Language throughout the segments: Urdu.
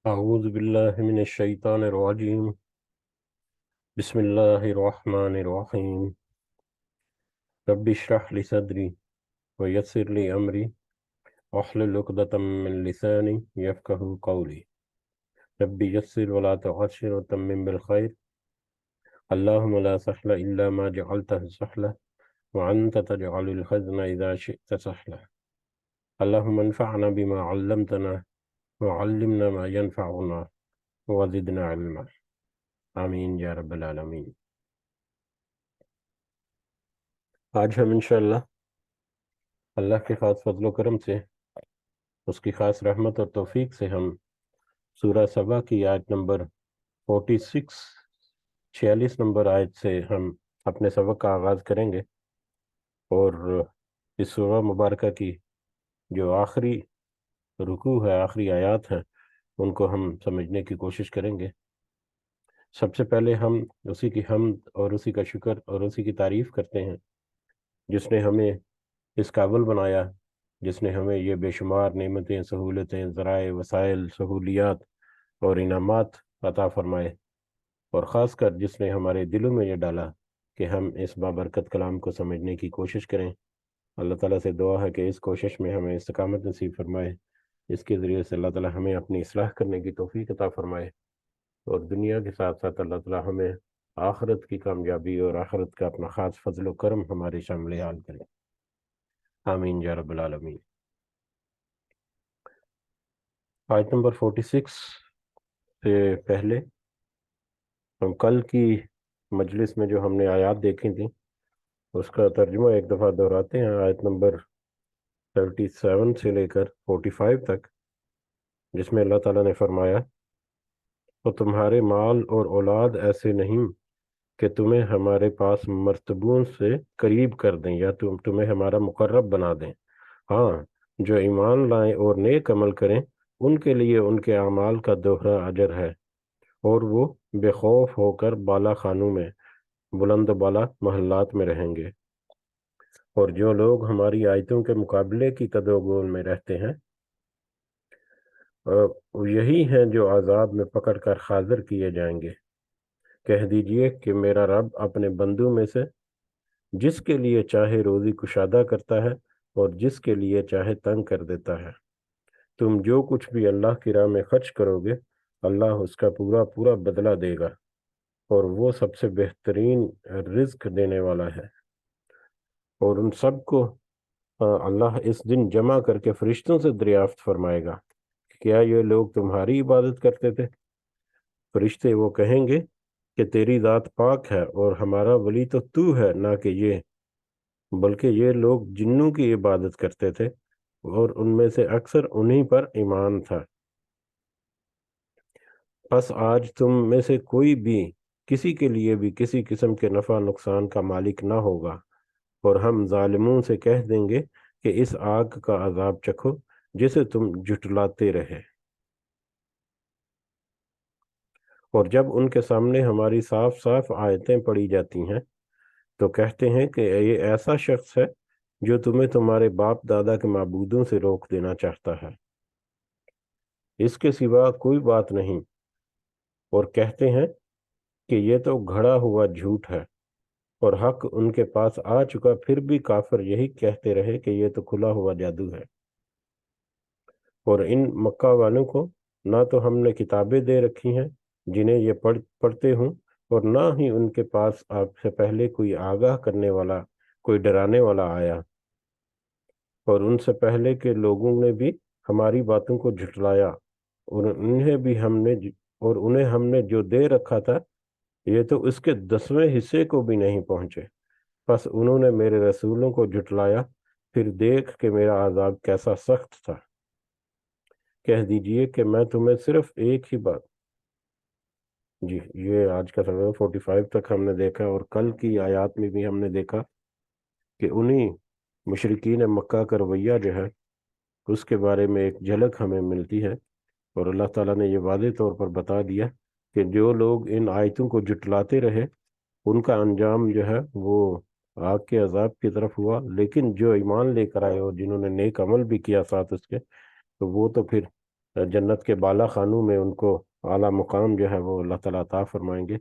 أعوذ بالله من الشيطان الرجيم. بسم الله الرحمن الرحيم. رب اشرح لي صدري ويسر لي أمري واحلل عقدة من لساني يفقهوا قولي. رب يسر ولا تعسر وتمم بالخير. اللهم لا سهل إلا ما جعلته سهلا وأنت تجعل الحزن إذا شئت سهلا. اللهم انفعنا بما علمتنا وعلمنا ما ينفعنا وزدنا علما. آمین یا رب العالمین. آج ہم انشاءاللہ اللہ کے خاص فضل و کرم سے، اس کی خاص رحمت اور توفیق سے ہم سورہ سبا کی آیت نمبر 46 46 نمبر آیت سے ہم اپنے سبق کا آغاز کریں گے، اور اس سورہ مبارکہ کی جو آخری رکوع ہے، آخری آیات ہیں، ان کو ہم سمجھنے کی کوشش کریں گے۔ سب سے پہلے ہم اسی کی حمد اور اسی کا شکر اور اسی کی تعریف کرتے ہیں جس نے ہمیں اس قابل بنایا، جس نے ہمیں یہ بے شمار نعمتیں، سہولتیں، ذرائع، وسائل، سہولیات اور انعامات عطا فرمائے، اور خاص کر جس نے ہمارے دلوں میں یہ ڈالا کہ ہم اس بابرکت کلام کو سمجھنے کی کوشش کریں۔ اللہ تعالیٰ سے دعا ہے کہ اس کوشش میں ہمیں استقامت نصیب فرمائے، اس کے ذریعے سے اللہ تعالیٰ ہمیں اپنی اصلاح کرنے کی توفیق عطا فرمائے، اور دنیا کے ساتھ ساتھ اللہ تعالیٰ ہمیں آخرت کی کامیابی اور آخرت کا اپنا خاص فضل و کرم ہمارے شامل حال کرے۔ آمین یا رب العالمین۔ آیت نمبر 46 سے پہلے ہم کل کی مجلس میں جو ہم نے آیات دیکھی تھیں اس کا ترجمہ ایک دفعہ دہراتے ہیں۔ آیت نمبر 37 سے لے کر 45 تک، جس میں اللہ تعالیٰ نے فرمایا، تو تمہارے مال اور اولاد ایسے نہیں کہ تمہیں ہمارے پاس مرتبوں سے قریب کر دیں یا تمہیں ہمارا مقرب بنا دیں۔ ہاں، جو ایمان لائیں اور نیک عمل کریں ان کے لیے ان کے اعمال کا دوہرا اجر ہے، اور وہ بے خوف ہو کر بالا خانوں میں، بلند و بالا محلات میں رہیں گے۔ اور جو لوگ ہماری آیتوں کے مقابلے کی کدوگول میں رہتے ہیں، یہی ہیں جو عذاب میں پکڑ کر حاضر کیے جائیں گے۔ کہہ دیجئے کہ میرا رب اپنے بندوں میں سے جس کے لیے چاہے روزی کشادہ کرتا ہے اور جس کے لیے چاہے تنگ کر دیتا ہے۔ تم جو کچھ بھی اللہ کی راہ میں خرچ کرو گے، اللہ اس کا پورا پورا بدلہ دے گا، اور وہ سب سے بہترین رزق دینے والا ہے۔ اور ان سب کو اللہ اس دن جمع کر کے فرشتوں سے دریافت فرمائے گا، کیا یہ لوگ تمہاری عبادت کرتے تھے؟ فرشتے وہ کہیں گے کہ تیری ذات پاک ہے، اور ہمارا ولی تو ہے، نہ کہ یہ، بلکہ یہ لوگ جنوں کی عبادت کرتے تھے، اور ان میں سے اکثر انہی پر ایمان تھا۔ پس آج تم میں سے کوئی بھی کسی کے لیے بھی کسی قسم کے نفع نقصان کا مالک نہ ہوگا، اور ہم ظالموں سے کہہ دیں گے کہ اس آگ کا عذاب چکھو جسے تم جھٹلاتے رہے۔ اور جب ان کے سامنے ہماری صاف صاف آیتیں پڑھی جاتی ہیں تو کہتے ہیں کہ یہ ایسا شخص ہے جو تمہیں تمہارے باپ دادا کے معبودوں سے روک دینا چاہتا ہے، اس کے سوا کوئی بات نہیں، اور کہتے ہیں کہ یہ تو گھڑا ہوا جھوٹ ہے، اور حق ان کے پاس آ چکا، پھر بھی کافر یہی کہتے رہے کہ یہ تو کھلا ہوا جادو ہے۔ اور ان مکہ والوں کو نہ تو ہم نے کتابیں دے رکھی ہیں جنہیں یہ پڑھتے ہوں، اور نہ ہی ان کے پاس آپ سے پہلے کوئی آگاہ کرنے والا، کوئی ڈرانے والا آیا، اور ان سے پہلے کے لوگوں نے بھی ہماری باتوں کو جھٹلایا، اور انہیں ہم نے جو دے رکھا تھا یہ تو اس کے 10ویں حصے کو بھی نہیں پہنچے۔ پس انہوں نے میرے رسولوں کو جھٹلایا، پھر دیکھ کہ میرا عذاب کیسا سخت تھا۔ کہہ دیجئے کہ میں تمہیں صرف ایک ہی بات، جی یہ آج کا سبق 45 تک ہم نے دیکھا، اور کل کی آیات میں بھی ہم نے دیکھا کہ انہی مشرکین مکہ کا رویہ جو ہے اس کے بارے میں ایک جھلک ہمیں ملتی ہے، اور اللہ تعالیٰ نے یہ واضح طور پر بتا دیا کہ جو لوگ ان آیتوں کو جھٹلاتے رہے ان کا انجام جو ہے وہ آگ کے عذاب کی طرف ہوا، لیکن جو ایمان لے کر آئے اور جنہوں نے نیک عمل بھی کیا ساتھ اس کے، تو وہ تو پھر جنت کے بالا خانوں میں ان کو اعلیٰ مقام جو ہے وہ اللہ تعالیٰ عطا فرمائیں گے۔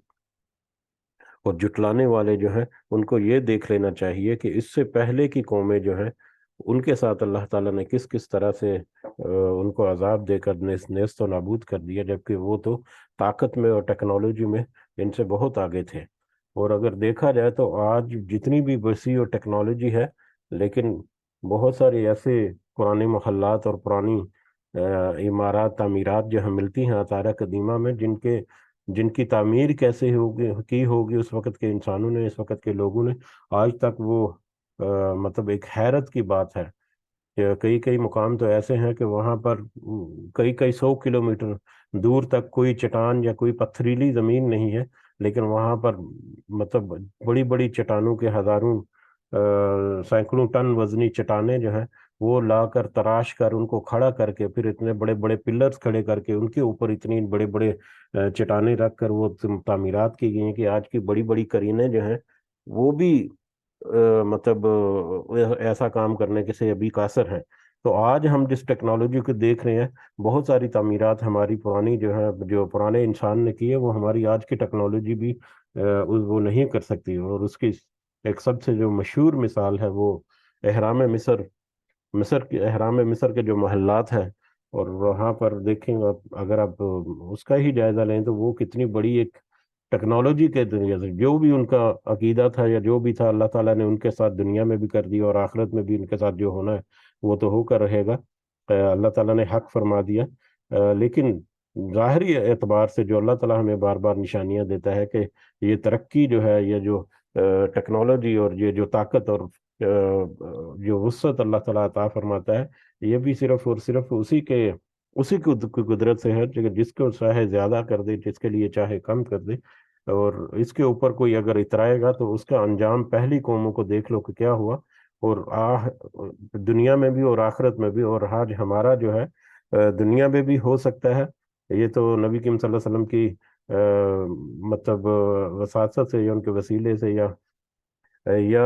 اور جٹلانے والے جو ہیں ان کو یہ دیکھ لینا چاہیے کہ اس سے پہلے کی قومیں جو ہیں ان کے ساتھ اللہ تعالیٰ نے کس کس طرح سے ان کو عذاب دے کر نیست و نابود کر دیا، جبکہ وہ تو طاقت میں اور ٹیکنالوجی میں ان سے بہت آگے تھے۔ اور اگر دیکھا جائے تو آج جتنی بھی وسیع اور ٹیکنالوجی ہے، لیکن بہت سارے ایسے پرانے محلات اور پرانی عمارات تعمیرات جو ہم ملتی ہیں آثار قدیمہ میں، جن کی تعمیر کیسے ہوگی اس وقت کے انسانوں نے، اس وقت کے لوگوں نے، آج تک وہ مطلب ایک حیرت کی بات ہے کہ کئی کئی مقام تو ایسے ہیں کہ وہاں پر کئی کئی 100 کلومیٹر دور تک کوئی چٹان یا کوئی پتھریلی زمین نہیں ہے، لیکن وہاں پر مطلب بڑی بڑی چٹانوں کے ہزاروں سینکڑوں ٹن وزنی چٹانیں جو ہیں وہ لا کر تراش کر ان کو کھڑا کر کے پھر اتنے بڑے بڑے پلرز کھڑے کر کے ان کے اوپر اتنی بڑے بڑے چٹانیں رکھ کر وہ تعمیرات کی گئی ہیں کہ آج کی بڑی بڑی کرینیں جو ہیں وہ بھی مطلب ایسا کام کرنے کے سے ابھی قاصر ہیں۔ تو آج ہم جس ٹیکنالوجی کو دیکھ رہے ہیں، بہت ساری تعمیرات ہماری پرانی جو ہے، جو پرانے انسان نے کی ہے، وہ ہماری آج کی ٹیکنالوجی بھی وہ نہیں کر سکتی۔ اور اس کی ایک سب سے جو مشہور مثال ہے وہ احرام مصر، مصر کے احرام مصر کے جو محلات ہیں، اور وہاں پر دیکھیں اگر آپ اس کا ہی جائزہ لیں تو وہ کتنی بڑی ایک ٹیکنالوجی کے ذریعے سے جو بھی ان کا عقیدہ تھا یا جو بھی تھا، اللہ تعالیٰ نے ان کے ساتھ دنیا میں بھی کر دیا اور آخرت میں بھی ان کے ساتھ جو ہونا ہے وہ تو ہو کر رہے گا۔ اللہ تعالیٰ نے حق فرما دیا۔ لیکن ظاہری اعتبار سے جو اللہ تعالیٰ ہمیں بار بار نشانیاں دیتا ہے کہ یہ ترقی جو ہے، یہ جو ٹیکنالوجی اور یہ جو طاقت اور جو وسعت اللہ تعالیٰ عطا فرماتا ہے، یہ بھی صرف اور صرف اسی کی قدرت سے ہے، جس کو چاہے زیادہ کر دے، جس کے لیے چاہے کم کر دے۔ اور اس کے اوپر کوئی اگر اترائے گا تو اس کا انجام پہلی قوموں کو دیکھ لو کہ کیا ہوا۔ اور دنیا میں بھی اور آخرت میں بھی، اور آج ہمارا جو ہے دنیا میں بھی ہو سکتا ہے۔ یہ تو نبی کریم صلی اللہ علیہ وسلم کی مطلب وساطت سے یا ان کے وسیلے سے یا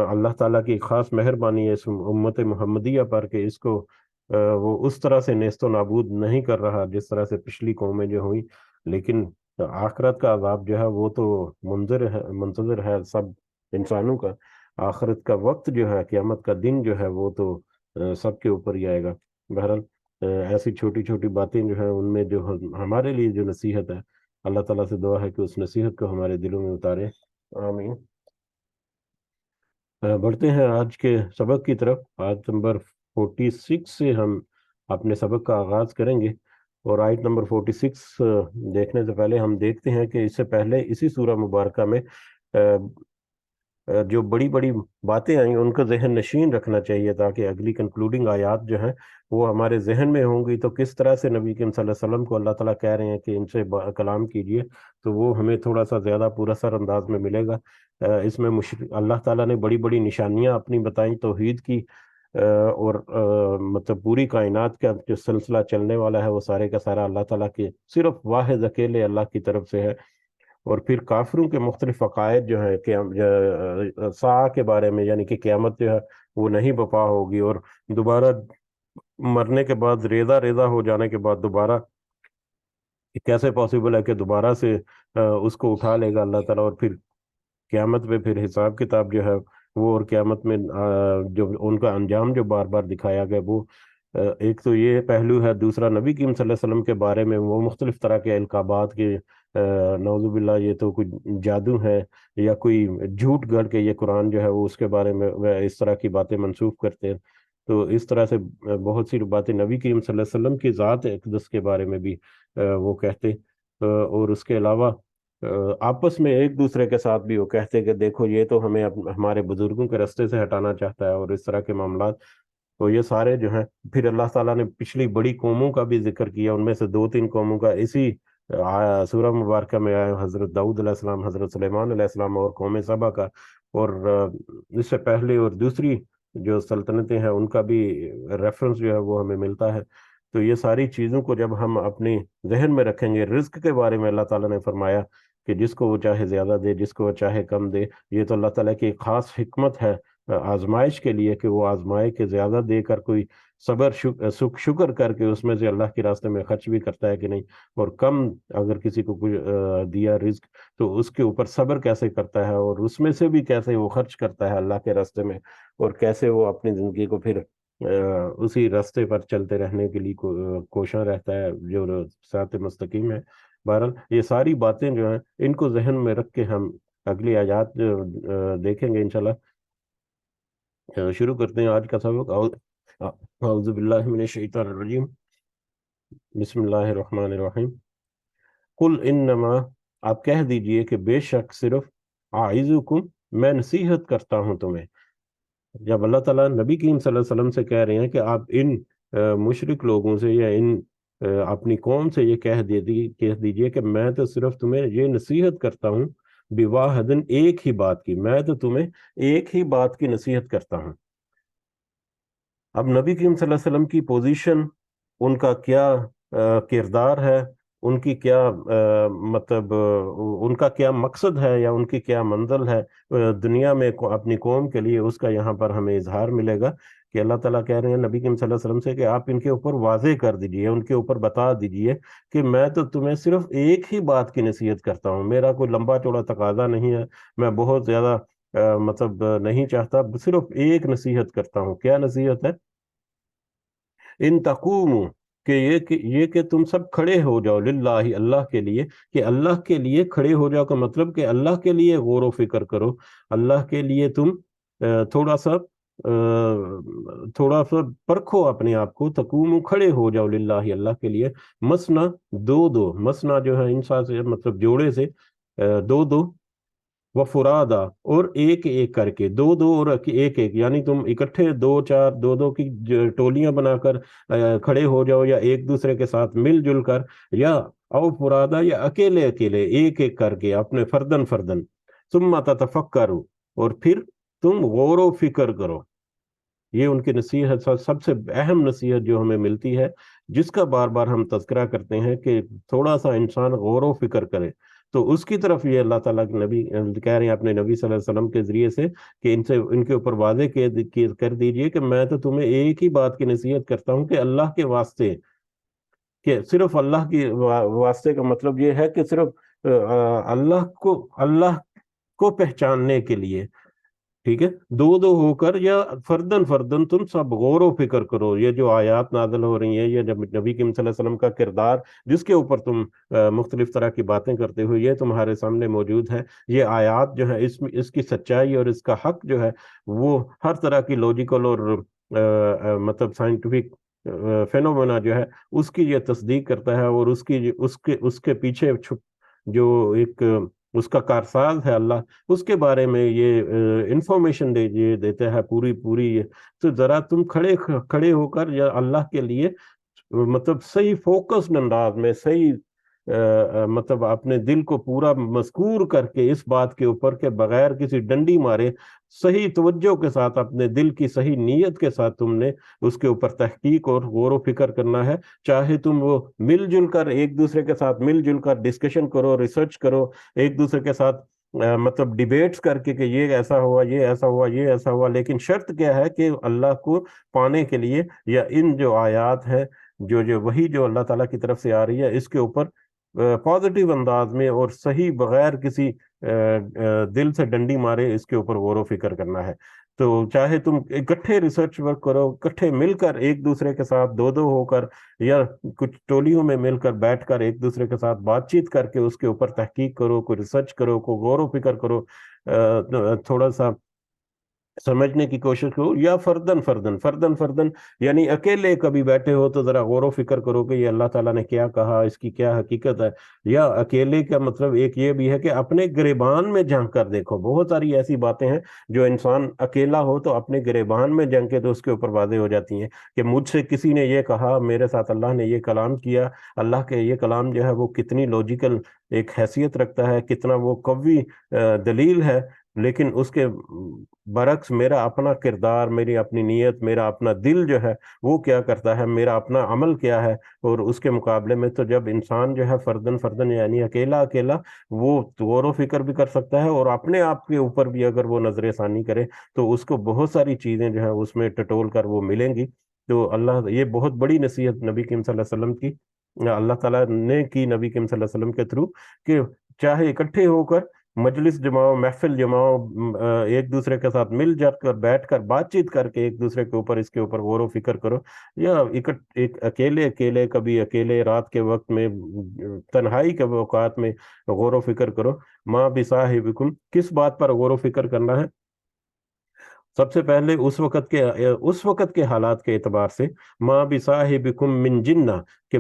اللہ تعالیٰ کی خاص مہربانی ہے اس امت محمدیہ پر کہ اس کو وہ اس طرح سے نیست و نابود نہیں کر رہا جس طرح سے پچھلی قومیں جو ہوئی۔ لیکن آخرت کا عذاب جو ہے وہ تو منتظر ہے سب انسانوں کا۔ آخرت کا وقت جو ہے، قیامت کا دن جو ہے، وہ تو سب کے اوپر ہی آئے گا۔ بہرحال ایسی چھوٹی چھوٹی باتیں جو ہیں ان میں جو ہمارے لیے جو نصیحت ہے، اللہ تعالیٰ سے دعا ہے کہ اس نصیحت کو ہمارے دلوں میں اتارے۔ آمین۔ بڑھتے ہیں آج کے سبق کی طرف۔ آیت نمبر 46 سے ہم اپنے سبق کا آغاز کریں گے۔ اور آیت نمبر 46 دیکھنے سے پہلے ہم دیکھتے ہیں کہ اس سے پہلے اسی سورہ مبارکہ میں جو بڑی بڑی باتیں آئیں ان کو ذہن نشین رکھنا چاہیے، تاکہ اگلی کنکلوڈنگ آیات جو ہیں وہ ہمارے ذہن میں ہوں گی تو کس طرح سے نبی کریم صلی اللہ علیہ وسلم کو اللہ تعالیٰ کہہ رہے ہیں کہ ان سے کلام کیجئے، تو وہ ہمیں تھوڑا سا زیادہ پورا سر انداز میں ملے گا۔ اس میں اللہ تعالیٰ نے بڑی بڑی نشانیاں اپنی بتائیں توحید کی، اور مطلب پوری کائنات کا جو سلسلہ چلنے والا ہے وہ سارے کا سارا اللہ تعالیٰ کے صرف واحد اکیلے اللہ کی طرف سے ہے۔ اور پھر کافروں کے مختلف عقائد جو ہیں کہ ساعہ کے بارے میں، یعنی کہ قیامت جو ہے وہ نہیں بپا ہوگی، اور دوبارہ مرنے کے بعد ریزہ ریزہ ہو جانے کے بعد دوبارہ کیسے پاسبل ہے کہ دوبارہ سے اس کو اٹھا لے گا اللہ تعالیٰ، اور پھر قیامت میں پھر حساب کتاب جو ہے وہ، اور قیامت میں جو ان کا انجام جو بار بار دکھایا گیا وہ ایک تو یہ پہلو ہے۔ دوسرا نبی کریم صلی اللہ علیہ وسلم کے بارے میں وہ مختلف طرح کے القابات کے نعوذ باللہ یہ تو کوئی جادو ہے یا کوئی جھوٹ گڑھ کے یہ قرآن جو ہے وہ اس کے بارے میں اس طرح کی باتیں منسوخ کرتے ہیں۔ تو اس طرح سے بہت سی باتیں نبی کریم صلی اللہ علیہ وسلم کی ذات اقدس کے بارے میں بھی وہ کہتے، اور اس کے علاوہ آپس میں ایک دوسرے کے ساتھ بھی وہ کہتے کہ دیکھو یہ تو ہمیں ہمارے بزرگوں کے رستے سے ہٹانا چاہتا ہے، اور اس طرح کے معاملات۔ تو یہ سارے جو ہیں، پھر اللہ تعالیٰ نے پچھلی بڑی قوموں کا بھی ذکر کیا، ان میں سے 2-3 قوموں کا اسی سورہ مبارکہ میں آیا، حضرت داؤد علیہ السلام، حضرت سلیمان علیہ السلام اور قوم سبا کا، اور اس سے پہلے اور دوسری جو سلطنتیں ہیں ان کا بھی ریفرنس جو ہے وہ ہمیں ملتا ہے۔ تو یہ ساری چیزوں کو جب ہم اپنے ذہن میں رکھیں گے، رزق کے بارے میں اللہ تعالیٰ نے فرمایا کہ جس کو وہ چاہے زیادہ دے، جس کو وہ چاہے کم دے، یہ تو اللہ تعالیٰ کی ایک خاص حکمت ہے آزمائش کے لیے کہ وہ آزمائے کہ زیادہ دے کر کوئی صبر شکر کر کے اس میں سے اللہ کے راستے میں خرچ بھی کرتا ہے کہ نہیں، اور کم اگر کسی کو کچھ دیا رزق تو اس کے اوپر صبر کیسے کرتا ہے، اور اس میں سے بھی کیسے وہ خرچ کرتا ہے اللہ کے راستے میں، اور کیسے وہ اپنی زندگی کو پھر اسی راستے پر چلتے رہنے کے لیے کوشاں رہتا ہے جو صراط مستقیم ہے۔ بہرحال یہ ساری باتیں جو ہیں ان کو ذہن میں رکھ کے ہم اگلی آیات دیکھیں گے انشاءاللہ۔ شروع کرتے ہیں آج کا سبق۔ اعوذ باللہ من الشیطان الرجیم، بسم اللہ الرحمن الرحیم۔ قل انما، آپ کہہ دیجئے کہ بے شک صرف اعظکم، میں نصیحت کرتا ہوں تمہیں۔ جب اللہ تعالیٰ نبی کریم صلی اللہ علیہ وسلم سے کہہ رہے ہیں کہ آپ ان مشرک لوگوں سے یا ان اپنی قوم سے یہ کہہ دیجئے کہ میں تو صرف تمہیں یہ نصیحت کرتا ہوں بواحدن، ایک ہی بات کی، میں تو تمہیں ایک ہی بات کی نصیحت کرتا ہوں۔ اب نبی کریم صلی اللہ علیہ وسلم کی پوزیشن، ان کا کیا کردار ہے، ان کی کیا مطلب ان کا کیا مقصد ہے یا ان کی کیا منزل ہے دنیا میں اپنی قوم کے لیے، اس کا یہاں پر ہمیں اظہار ملے گا کہ اللہ تعالیٰ کہہ رہے ہیں نبی کریم صلی اللہ علیہ وسلم سے کہ آپ ان کے اوپر واضح کر دیجئے، ان کے اوپر بتا دیجئے کہ میں تو تمہیں صرف ایک ہی بات کی نصیحت کرتا ہوں، میرا کوئی لمبا چوڑا تقاضا نہیں ہے، میں بہت زیادہ مطلب نہیں چاہتا، صرف ایک نصیحت کرتا ہوں۔ کیا نصیحت ہے؟ ان تقوموا، کہ یہ کہ تم سب کھڑے ہو جاؤ، للہ، اللہ کے لیے، کہ اللہ کے لیے کھڑے ہو جاؤ کا مطلب کہ اللہ کے لیے غور و فکر کرو، اللہ کے لیے تم تھوڑا سا پرکھو اپنے آپ کو، تقوموا، کھڑے ہو جاؤ، للہ، اللہ کے لیے، مسنا، دو دو، مسنا جو ہے انسان سے مطلب جوڑے سے، دو دو، وفرادا، اور ایک ایک کر کے، دو دو اور ایک ایک، یعنی تم اکٹھے دو چار، دو دو کی ٹولیاں بنا کر کھڑے ہو جاؤ، یا ایک دوسرے کے ساتھ مل جل کر، یا او فرادا، یا اکیلے اکیلے، ایک ایک کر کے اپنے فردن فردن، ثم تتفکروا، اور پھر تم غور و فکر کرو۔ یہ ان کی نصیحت، سب سے اہم نصیحت جو ہمیں ملتی ہے، جس کا بار بار ہم تذکرہ کرتے ہیں کہ تھوڑا سا انسان غور و فکر کرے، تو اس کی طرف یہ اللہ تعالیٰ کے نبی کہہ رہے ہیں اپنے نبی صلی اللہ علیہ وسلم کے ذریعے سے کہ ان کے اوپر واضح کر دیجئے کہ میں تو تمہیں ایک ہی بات کی نصیحت کرتا ہوں کہ اللہ کے واسطے، کہ صرف اللہ کی واسطے کا مطلب یہ ہے کہ صرف اللہ کو پہچاننے کے لیے، ٹھیک ہے، دو دو ہو کر یا فردن فردن تم سب غور و فکر کرو۔ یہ جو آیات نازل ہو رہی ہیں، یہ جب نبی کریم صلی اللہ علیہ وسلم کا کردار جس کے اوپر تم مختلف طرح کی باتیں کرتے ہو، یہ تمہارے سامنے موجود ہے۔ یہ آیات جو ہے اس کی سچائی اور اس کا حق جو ہے وہ ہر طرح کی لوجیکل اور مطلب سائنٹیفک فینومینا جو ہے اس کی یہ تصدیق کرتا ہے، اور اس کے پیچھے جو ایک اس کا کارساز ہے اللہ، اس کے بارے میں یہ انفارمیشن دیتا ہے پوری۔ تو ذرا تم کھڑے ہو کر یا اللہ کے لیے مطلب صحیح فوکسڈ انداز میں، صحیح مطلب اپنے دل کو پورا مذکور کر کے اس بات کے اوپر کہ بغیر کسی ڈنڈی مارے، صحیح توجہ کے ساتھ، اپنے دل کی صحیح نیت کے ساتھ تم نے اس کے اوپر تحقیق اور غور و فکر کرنا ہے۔ چاہے تم وہ مل جل کر ایک دوسرے کے ساتھ مل جل کر ڈسکشن کرو، ریسرچ کرو، ایک دوسرے کے ساتھ مطلب ڈیبیٹس کر کے کہ یہ ایسا ہوا، یہ ایسا ہوا، یہ ایسا ہوا، لیکن شرط کیا ہے کہ اللہ کو پانے کے لیے، یا ان جو آیات ہیں، جو وہی جو اللہ تعالیٰ کی طرف سے آ رہی ہے، اس کے اوپر پازیٹیو انداز میں اور صحیح بغیر کسی دل سے ڈنڈی مارے اس کے اوپر غور و فکر کرنا ہے۔ تو چاہے تم اکٹھے ریسرچ ورک کرو، اکٹھے مل کر ایک دوسرے کے ساتھ دو دو ہو کر، یا کچھ ٹولیوں میں مل کر بیٹھ کر ایک دوسرے کے ساتھ بات چیت کر کے اس کے اوپر تحقیق کرو، کوئی ریسرچ کرو، کوئی غور و فکر کرو، تھوڑا سا سمجھنے کی کوشش کرو، یا فردن یعنی اکیلے کبھی بیٹھے ہو تو ذرا غور و فکر کرو کہ یہ اللہ تعالیٰ نے کیا کہا، اس کی کیا حقیقت ہے۔ یا اکیلے کا مطلب ایک یہ بھی ہے کہ اپنے گریبان میں جھانک کر دیکھو، بہت ساری ایسی باتیں ہیں جو انسان اکیلا ہو تو اپنے گریبان میں جھانکے تو اس کے اوپر واضح ہو جاتی ہیں کہ مجھ سے کسی نے یہ کہا، میرے ساتھ اللہ نے یہ کلام کیا، اللہ کے یہ کلام جو ہے وہ کتنی لوجیکل ایک حیثیت رکھتا ہے، کتنا وہ قوی دلیل ہے، لیکن اس کے برعکس میرا اپنا کردار، میری اپنی نیت، میرا اپنا دل جو ہے وہ کیا کرتا ہے، میرا اپنا عمل کیا ہے، اور اس کے مقابلے میں تو جب انسان جو ہے فردن فردن یعنی اکیلا اکیلا وہ غور و فکر بھی کر سکتا ہے، اور اپنے آپ کے اوپر بھی اگر وہ نظر ثانی کرے تو اس کو بہت ساری چیزیں جو ہیں اس میں ٹٹول کر وہ ملیں گی۔ تو اللہ، یہ بہت بڑی نصیحت نبی کریم صلی اللہ علیہ وسلم کی اللہ تعالیٰ نے کی نبی کریم صلی اللہ علیہ وسلم کے تھرو، کہ چاہے اکٹھے ہو کر مجلس جماؤ، محفل جماؤ، ایک دوسرے کے ساتھ مل جا کر بیٹھ کر بات چیت کر کے ایک دوسرے کے اوپر اس کے اوپر غور و فکر کرو، یا ایک اکیلے اکیلے کبھی اکیلے رات کے وقت میں تنہائی کے اوقات میں غور و فکر کرو۔ ماں بصاحبکم، کس بات پر غور و فکر کرنا ہے؟ سب سے پہلے اس وقت کے حالات کے اعتبار سے، ماں بصاحبکم من جنہ، کہ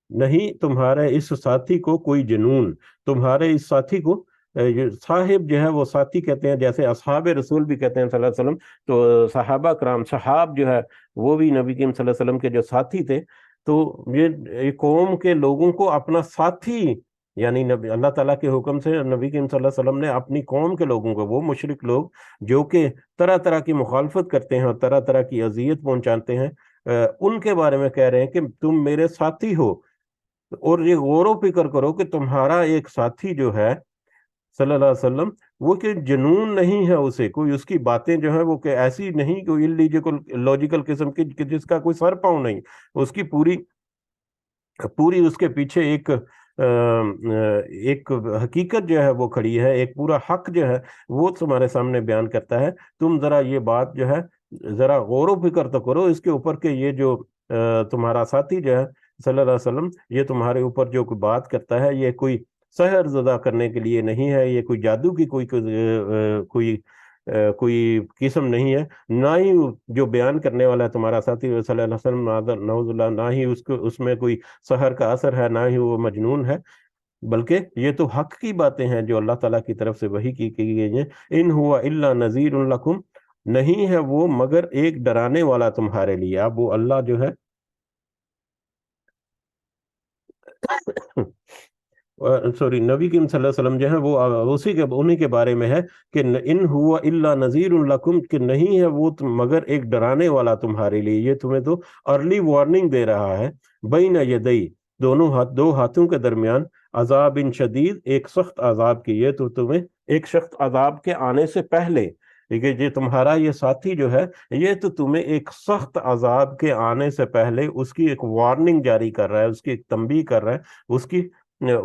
نہیں تمہارے اس ساتھی کو کوئی جنون، تمہارے اس ساتھی کو یہ صاحب جو ہے وہ ساتھی کہتے ہیں، جیسے اصحاب رسول بھی کہتے ہیں صلی اللہ علیہ وسلم، تو صحابہ کرام صحاب جو ہے وہ بھی نبی کریم صلی اللہ علیہ وسلم کے جو ساتھی تھے، تو یہ قوم کے لوگوں کو اپنا ساتھی، یعنی اللہ تعالیٰ کے حکم سے نبی کریم صلی اللہ علیہ وسلم نے اپنی قوم کے لوگوں کو، وہ مشرک لوگ جو کہ طرح طرح کی مخالفت کرتے ہیں اور طرح طرح کی اذیت پہنچاتے ہیں، ان کے بارے میں کہہ رہے ہیں کہ تم میرے ساتھی ہو، اور یہ غور و فکر کرو کہ تمہارا ایک ساتھی جو ہے صلی اللہ علیہ وسلم، وہ کہ جنون نہیں ہے اسے، کوئی اس کی باتیں جو ہیں وہ کہ ایسی نہیں، کوئی لاجیکل قسم کی کہ جس کا کوئی سر پاؤں نہیں، اس کی پوری پوری اس کے پیچھے ایک حقیقت جو ہے وہ کھڑی ہے، ایک پورا حق جو ہے وہ تمہارے سامنے بیان کرتا ہے۔ تم ذرا یہ بات جو ہے ذرا غور و فکر تو کرو اس کے اوپر کہ یہ جو تمہارا ساتھی جو ہے صلی اللہ علیہ وسلم، یہ تمہارے اوپر جو کوئی بات کرتا ہے، یہ کوئی سحر زدہ کرنے کے لیے نہیں ہے، یہ کوئی جادو کی کوئی قسم نہیں ہے، نہ ہی جو بیان کرنے والا ہے تمہارا ساتھی صلی اللہ علیہ وسلم، نعوذ باللہ، نہ ہی اس میں کوئی سحر کا اثر ہے، نہ ہی وہ مجنون ہے، بلکہ یہ تو حق کی باتیں ہیں جو اللہ تعالیٰ کی طرف سے وحی کی گئی ہیں۔ ان ہوا الا نذیر لکم، نہیں ہے وہ مگر ایک ڈرانے والا تمہارے لیے۔ اب وہ اللہ جو ہے سوری، نبی کریم صلی اللہ علیہ وسلم جو ہے وہ انہی کے بارے میں ہے کہ ان ہوا الا نذیر لکم، کہ نہیں ہے وہ مگر ایک ڈرانے والا تمہارے لیے، یہ تمہیں تو ارلی وارننگ دے رہا ہے، بین یدئی، دو ہاتھوں کے درمیان، عذاب شدید، ایک سخت عذاب کی، یہ تو تمہیں ایک سخت عذاب کے آنے سے پہلے، لیکن یہ تمہارا یہ ساتھی جو ہے یہ تو تمہیں ایک سخت عذاب کے آنے سے پہلے اس کی ایک وارننگ جاری کر رہا ہے، اس کی ایک تنبیہ کر رہا ہے،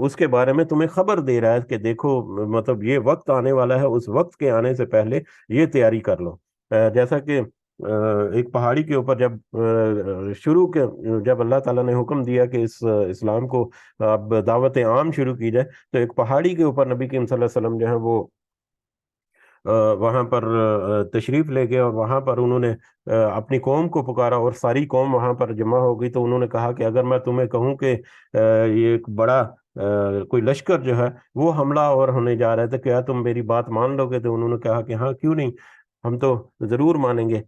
اس کے بارے میں تمہیں خبر دے رہا ہے کہ دیکھو، مطلب یہ وقت آنے والا ہے، اس وقت کے آنے سے پہلے یہ تیاری کر لو۔ جیسا کہ ایک پہاڑی کے اوپر جب اللہ تعالیٰ نے حکم دیا کہ اس اسلام کو اب دعوت عام شروع کی جائے، تو ایک پہاڑی کے اوپر نبی کریم صلی اللہ علیہ وسلم جو ہے وہ وہاں پر تشریف لے گئے، اور وہاں پر انہوں نے اپنی قوم کو پکارا، اور ساری قوم وہاں پر جمع ہو گئی، تو انہوں نے کہا کہ اگر میں تمہیں کہوں کہ یہ ایک بڑا کوئی لشکر جو ہے وہ حملہ اور ہونے جا رہا ہے، تو کیا تم میری بات مان لو گے؟ تو انہوں نے کہا کہ ہاں، کیوں نہیں، ہم تو ضرور مانیں گے۔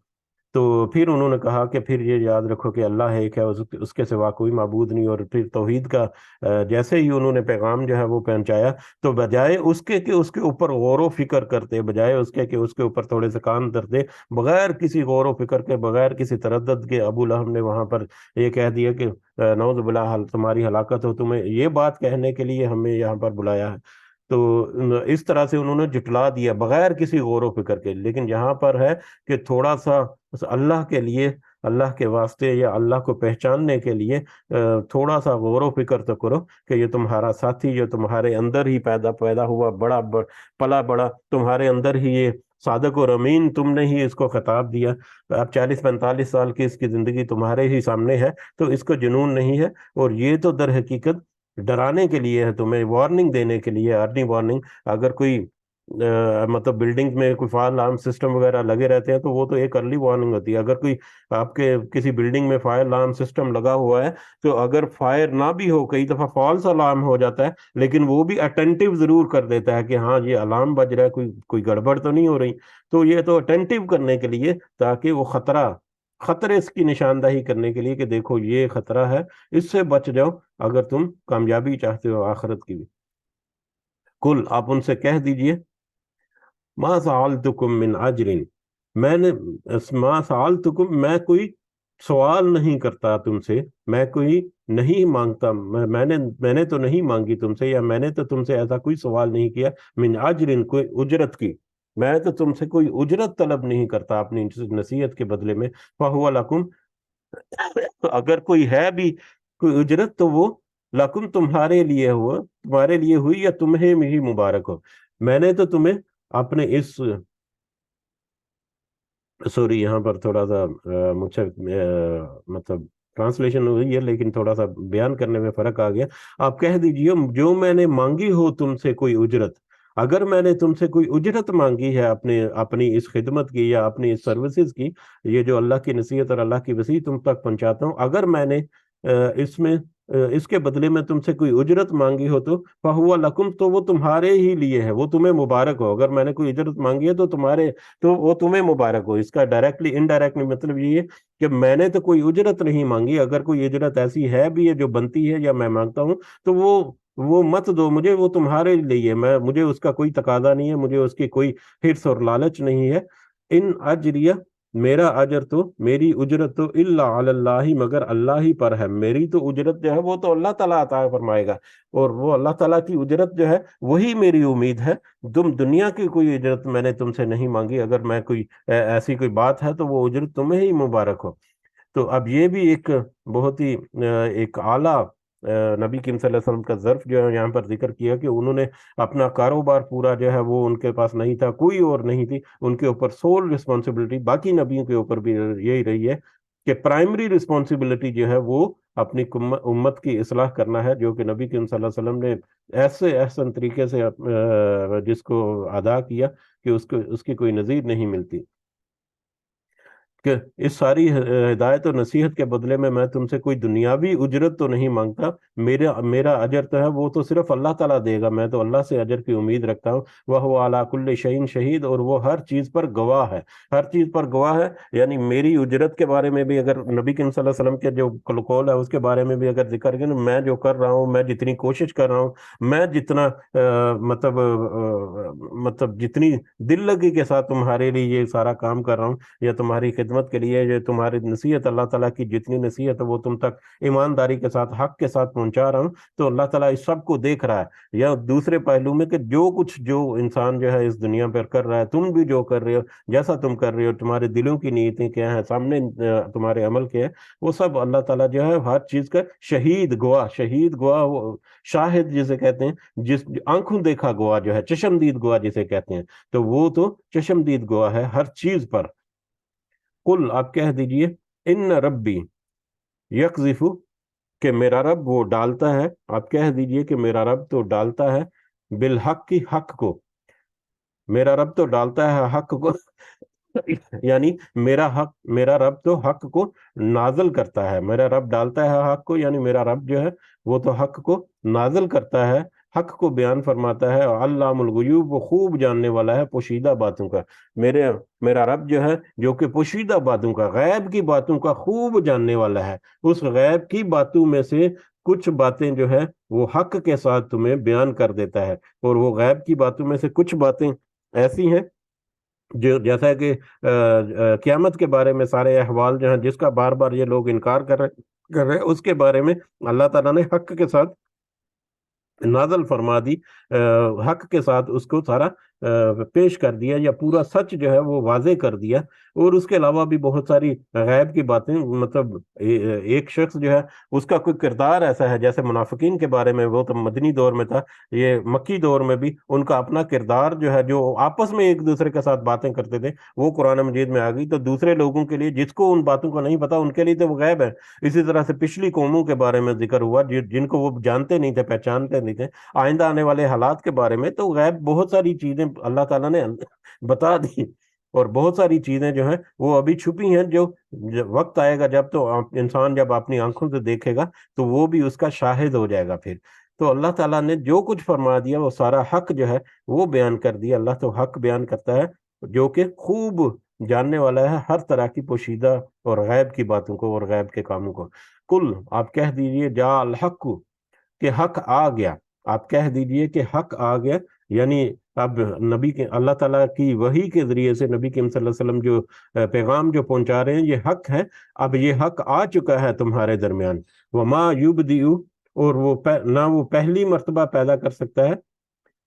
تو پھر انہوں نے کہا کہ پھر یہ یاد رکھو کہ اللہ ایک ہے، اس کے سوا کوئی معبود نہیں، اور پھر توحید کا جیسے ہی انہوں نے پیغام جو ہے وہ پہنچایا، تو بجائے اس کے کہ اس کے اوپر غور و فکر کرتے، بجائے اس کے کہ اس کے اوپر تھوڑے سے کان دھرتے، بغیر کسی غور و فکر کے، بغیر کسی تردد کے، ابو لہب نے وہاں پر یہ کہہ دیا کہ نعوذ باللہ تمہاری ہلاکت ہو، تمہیں یہ بات کہنے کے لیے ہمیں یہاں پر بلایا ہے۔ تو اس طرح سے انہوں نے جٹلا دیا بغیر کسی غور و فکر کے۔ لیکن یہاں پر ہے کہ تھوڑا سا اللہ کے لیے، اللہ کے واسطے، یا اللہ کو پہچاننے کے لیے تھوڑا سا غور و فکر تو کرو کہ یہ تمہارا ساتھی جو تمہارے اندر ہی پیدا ہوا، پلا بڑا تمہارے اندر ہی، یہ صادق اور امین، تم نے ہی اس کو خطاب دیا، اب 40-45 سال کی اس کی زندگی تمہارے ہی سامنے ہے، تو اس کو جنون نہیں ہے، اور یہ تو در حقیقت ڈرانے کے لیے ہے، تمہیں وارننگ دینے کے لیے، ارلی وارننگ۔ اگر کوئی مطلب بلڈنگ میں کوئی فائر الارم سسٹم وغیرہ لگے رہتے ہیں تو وہ تو ایک ارلی وارننگ ہوتی ہے۔ اگر کوئی آپ کے کسی بلڈنگ میں فائر الارم سسٹم لگا ہوا ہے، تو اگر فائر نہ بھی ہو، کئی دفعہ فالس الارم ہو جاتا ہے، لیکن وہ بھی اٹینٹیو ضرور کر دیتا ہے کہ ہاں یہ الارم بج رہا ہے، کوئی گڑبڑ تو نہیں ہو رہی، تو یہ تو اٹینٹیو کرنے کے لیے، تاکہ وہ خطرے اس کی نشاندہی کرنے کے لیے کہ دیکھو یہ خطرہ ہے، اس سے بچ جاؤ اگر تم کامیابی چاہتے ہو آخرت کی بھی۔ کل آپ ان سے کہہ دیجئے ما سألتکم من اجر، میں نے ما سألتکم، میں کوئی سوال نہیں کرتا تم سے، میں کوئی نہیں مانگتا، میں نے تو نہیں مانگی تم سے، یا میں نے تو تم سے ایسا کوئی سوال نہیں کیا، من اجر، کوئی اجرت کی، میں تو تم سے کوئی اجرت طلب نہیں کرتا اپنی نصیحت کے بدلے میں، فہو لکم، اگر کوئی ہے بھی کوئی اجرت تو وہ لکم تمہارے لیے ہوا، تمہارے لیے ہوئی، یا تمہیں ہی مبارک ہو، میں نے تو تمہیں اپنے اس، سوری یہاں پر تھوڑا سا مجھ سے مطلب ٹرانسلیشن ہوئی ہے، لیکن تھوڑا سا بیان کرنے میں فرق آ گیا، آپ کہہ دیجئے جو میں نے مانگی ہو تم سے کوئی اجرت، اگر میں نے تم سے کوئی اجرت مانگی ہے اپنی اس خدمت کی یا اپنی اس سروسز کی، یہ جو اللہ کی نصیحت اور اللہ کی وسیع تم تک پہنچاتا ہوں، اگر میں نے اس میں اس کے بدلے میں تم سے کوئی اجرت مانگی ہو تو فہو لکم، تو وہ تمہارے ہی لیے ہے، وہ تمہیں مبارک ہو، اگر میں نے کوئی اجرت مانگی ہے تو وہ تمہیں مبارک ہو، اس کا ڈائریکٹلی انڈائریکٹلی مطلب یہ ہے کہ میں نے تو کوئی اجرت نہیں مانگی، اگر کوئی اجرت ایسی ہے بھی ہے جو بنتی ہے یا میں مانگتا ہوں تو وہ مت دو مجھے، وہ تمہارے لیے، مجھے اس کا کوئی تقاضا نہیں ہے، مجھے اس کی کوئی حرص اور لالچ نہیں ہے، ان اجریہ، میرا اجر تو، میری اجرت تو الا علی اللہ، مگر اللہ ہی پر ہے، میری تو اجرت جو ہے وہ تو اللہ تعالیٰ عطا فرمائے گا، اور وہ اللہ تعالیٰ کی اجرت جو ہے وہی میری امید ہے، دنیا کی کوئی اجرت میں نے تم سے نہیں مانگی، اگر میں کوئی ایسی کوئی بات ہے تو وہ اجرت تمہیں ہی مبارک ہو۔ تو اب یہ بھی ایک بہت ہی ایک اعلیٰ نبی کریم صلی اللہ علیہ وسلم کا ظرف جو ہے یہاں پر ذکر کیا کہ انہوں نے اپنا کاروبار پورا جو ہے وہ ان کے پاس نہیں تھا، کوئی اور نہیں تھی، ان کے اوپر سول رسپانسبلٹی باقی نبیوں کے اوپر بھی یہی رہی ہے کہ پرائمری رسپانسبلٹی جو ہے وہ اپنی امت کی اصلاح کرنا ہے، جو کہ نبی کریم صلی اللہ علیہ وسلم نے ایسے احسن طریقے سے جس کو ادا کیا کہ اس کی کوئی نظیر نہیں ملتی، کہ اس ساری ہدایت و نصیحت کے بدلے میں تم سے کوئی دنیاوی اجرت تو نہیں مانگتا، میرا اجر تو ہے وہ تو صرف اللہ تعالیٰ دے گا، میں تو اللہ سے اجر کی امید رکھتا ہوں، وہ علی کل شیء شہید، اور وہ ہر چیز پر گواہ ہے، ہر چیز پر گواہ ہے، یعنی میری اجرت کے بارے میں بھی اگر نبی کریم صلی اللہ علیہ وسلم کے جو قول ہے اس کے بارے میں بھی اگر ذکر کریں، میں جو کر رہا ہوں، میں جتنی کوشش کر رہا ہوں، میں جتنا مطلب جتنی دل لگی کے ساتھ تمہارے لیے یہ سارا کام کر رہا ہوں، یا تمہاری خدمت کے لیے، جو تمہاری نصیحت اللہ تعالیٰ کی جتنی نصیحت ہے وہ تم تک ایمانداری کے ساتھ حق کے ساتھ پہنچا رہا ہوں، تو اللہ تعالیٰ اس سب کو دیکھ رہا ہے، یا دوسرے پہلو میں کہ جو انسان جو ہے اس دنیا پر کر رہا ہے، تم بھی جو کر رہے ہو، جیسا تم کر رہے ہو، تمہارے دلوں کی نیتیں کیا ہیں، سامنے تمہارے عمل کیا ہے، وہ سب اللہ تعالیٰ جو ہے ہر چیز کا شہید گواہ وہ شاہد جسے کہتے ہیں، جس آنکھوں دیکھا گواہ جو ہے، چشمدید گواہ جسے کہتے ہیں، تو وہ تو چشمدید گواہ ہے ہر چیز پر، قل آپ کہہ دیجئے ان ربی یقذف، کہ میرا رب وہ ڈالتا ہے، آپ کہہ دیجئے کہ میرا رب تو ڈالتا ہے بالحق کی حق کو، میرا رب تو ڈالتا ہے حق کو یعنی میرا رب تو حق کو نازل کرتا ہے، میرا رب ڈالتا ہے حق کو، یعنی میرا رب جو ہے وہ تو حق کو نازل کرتا ہے، حق کو بیان فرماتا ہے، اور علام الغیوب، وہ خوب جاننے والا ہے پوشیدہ باتوں کا، میرا رب جو ہے جو کہ پوشیدہ باتوں کا، غیب کی باتوں کا خوب جاننے والا ہے، اس غیب کی باتوں میں سے کچھ باتیں جو ہے وہ حق کے ساتھ تمہیں بیان کر دیتا ہے، اور وہ غیب کی باتوں میں سے کچھ باتیں ایسی ہیں جو جیسا کہ قیامت کے بارے میں سارے احوال جو ہیں جس کا بار بار یہ لوگ انکار کر رہے ہیں، اس کے بارے میں اللہ تعالیٰ نے حق کے ساتھ نازل فرما دی، حق کے ساتھ اس کو سارا پیش کر دیا، یا پورا سچ جو ہے وہ واضح کر دیا، اور اس کے علاوہ بھی بہت ساری غیب کی باتیں، مطلب ایک شخص جو ہے اس کا کوئی کردار ایسا ہے، جیسے منافقین کے بارے میں وہ تو مدنی دور میں تھا، یہ مکی دور میں بھی ان کا اپنا کردار جو ہے، جو آپس میں ایک دوسرے کے ساتھ باتیں کرتے تھے، وہ قرآن مجید میں آ گئی، تو دوسرے لوگوں کے لیے جس کو ان باتوں کو نہیں پتا ان کے لیے تو وہ غیب ہے، اسی طرح سے پچھلی قوموں کے بارے میں ذکر ہوا جن کو وہ جانتے نہیں تھے، پہچانتے نہیں تھے، آئندہ آنے والے حالات کے بارے میں، تو غیب بہت ساری چیزیں اللہ تعالیٰ نے بتا دی، اور بہت ساری چیزیں جو ہیں وہ ابھی چھپی ہیں، جو وقت آئے گا جب تو انسان جب اپنی آنکھوں سے دیکھے گا تو وہ بھی اس کا شاہد ہو جائے گا پھر، تو اللہ تعالیٰ نے جو کچھ فرما دیا وہ سارا حق جو ہے وہ بیان کر دیا، اللہ تو حق بیان کرتا ہے جو کہ خوب جاننے والا ہے ہر طرح کی پوشیدہ اور غیب کی باتوں کو اور غیب کے کاموں کو، کل آپ کہہ دیجئے جاء الحق، کہ حق آ گیا، آپ کہہ دیجئے کہ حق آ گیا، یعنی اب نبی کے اللہ تعالیٰ کی وحی کے ذریعے سے نبی کریم صلی اللہ علیہ وسلم جو پیغام جو پہنچا رہے ہیں یہ حق ہے، اب یہ حق آ چکا ہے تمہارے درمیان، وما یبدئ، اور وہ نہ وہ پہلی مرتبہ پیدا کر سکتا ہے،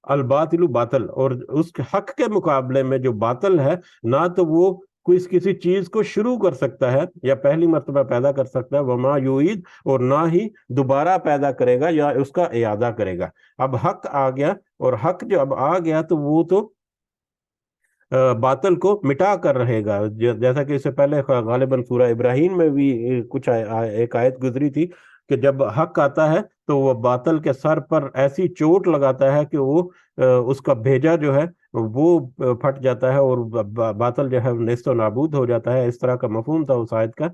الباطل باطل، اور اس حق کے مقابلے میں جو باطل ہے نہ تو وہ کسی چیز کو شروع کر سکتا ہے یا پہلی مرتبہ پیدا کر سکتا ہے، وما یعید، اور نہ ہی دوبارہ پیدا کرے گا یا اس کا اعادہ کرے گا۔ اب حق آ گیا، اور حق جو اب آ گیا تو وہ تو باطل کو مٹا کر رہے گا، جیسا کہ اس سے پہلے غالباً سورہ ابراہیم میں بھی کچھ ایک آیت گزری تھی کہ جب حق آتا ہے تو وہ باطل کے سر پر ایسی چوٹ لگاتا ہے کہ وہ اس کا بھیجا جو ہے وہ پھٹ جاتا ہے اور باطل جو ہے نیست و نابود ہو جاتا ہے، اس طرح کا مفہوم تھا اس آیت کا۔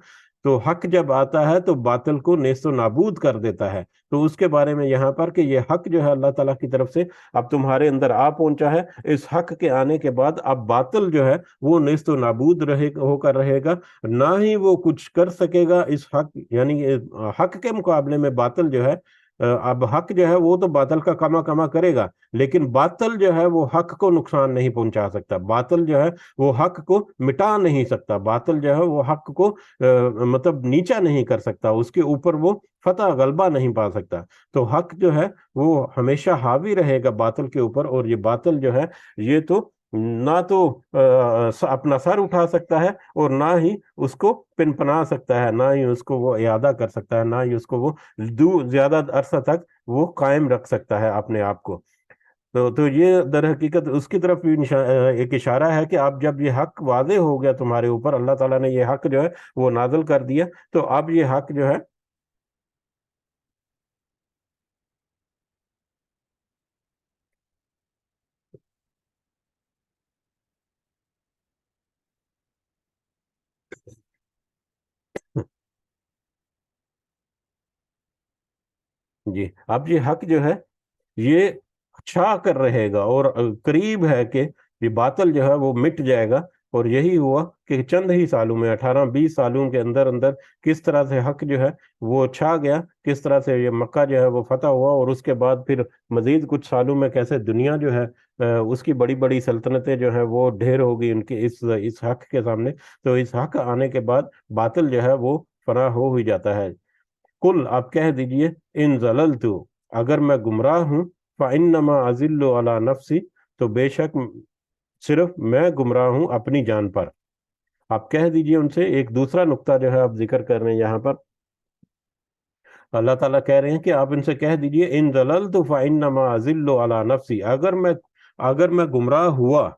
تو حق جب آتا ہے تو باطل کو نیست و نابود کر دیتا ہے، تو اس کے بارے میں یہاں پر کہ یہ حق جو ہے اللہ تعالیٰ کی طرف سے اب تمہارے اندر آ پہنچا ہے، اس حق کے آنے کے بعد اب باطل جو ہے وہ نیست و نابود ہو کر رہے گا، نہ ہی وہ کچھ کر سکے گا اس حق، یعنی حق کے مقابلے میں باطل جو ہے، اب حق جو ہے وہ تو باطل کا کما کما کرے گا، لیکن باطل جو ہے وہ حق کو نقصان نہیں پہنچا سکتا، باطل جو ہے وہ حق کو مٹا نہیں سکتا، باطل جو ہے وہ حق کو مطلب نیچا نہیں کر سکتا، اس کے اوپر وہ فتح غلبہ نہیں پا سکتا۔ تو حق جو ہے وہ ہمیشہ حاوی رہے گا باطل کے اوپر، اور یہ باطل جو ہے یہ تو نہ تو اپنا سر اٹھا سکتا ہے اور نہ ہی اس کو پنپنا سکتا ہے، نہ ہی اس کو وہ اعادہ کر سکتا ہے، نہ ہی اس کو وہ زیادہ عرصہ تک وہ قائم رکھ سکتا ہے اپنے آپ کو۔ تو یہ در حقیقت اس کی طرف بھی ایک اشارہ ہے کہ اب جب یہ حق واضح ہو گیا تمہارے اوپر، اللہ تعالیٰ نے یہ حق جو ہے وہ نازل کر دیا، تو اب یہ حق جو ہے جی اب یہ حق جو ہے یہ چھا کر رہے گا، اور قریب ہے کہ یہ باطل جو ہے وہ مٹ جائے گا، اور یہی ہوا کہ چند ہی سالوں میں 18-20 سالوں کے اندر اندر کس طرح سے حق جو ہے وہ چھا گیا، کس طرح سے یہ مکہ جو ہے وہ فتح ہوا، اور اس کے بعد پھر مزید کچھ سالوں میں کیسے دنیا جو ہے اس کی بڑی بڑی سلطنتیں جو ہیں وہ ڈھیر ہو گئی ان کے اس حق کے سامنے۔ تو اس حق آنے کے بعد باطل جو ہے وہ فنا ہو ہی جاتا ہے۔ کل آپ کہہ دیجئے، ان ضللت، اگر میں گمراہ ہوں، فانما اضل علی نفسی، تو بے شک صرف میں گمراہ ہوں اپنی جان پر۔ آپ کہہ دیجئے ان سے، ایک دوسرا نقطہ جو ہے آپ ذکر کر رہے ہیں یہاں پر، اللہ تعالیٰ کہہ رہے ہیں کہ آپ ان سے کہہ دیجئے ان ضللت فانما اضل علی نفسی، اگر میں گمراہ ہوا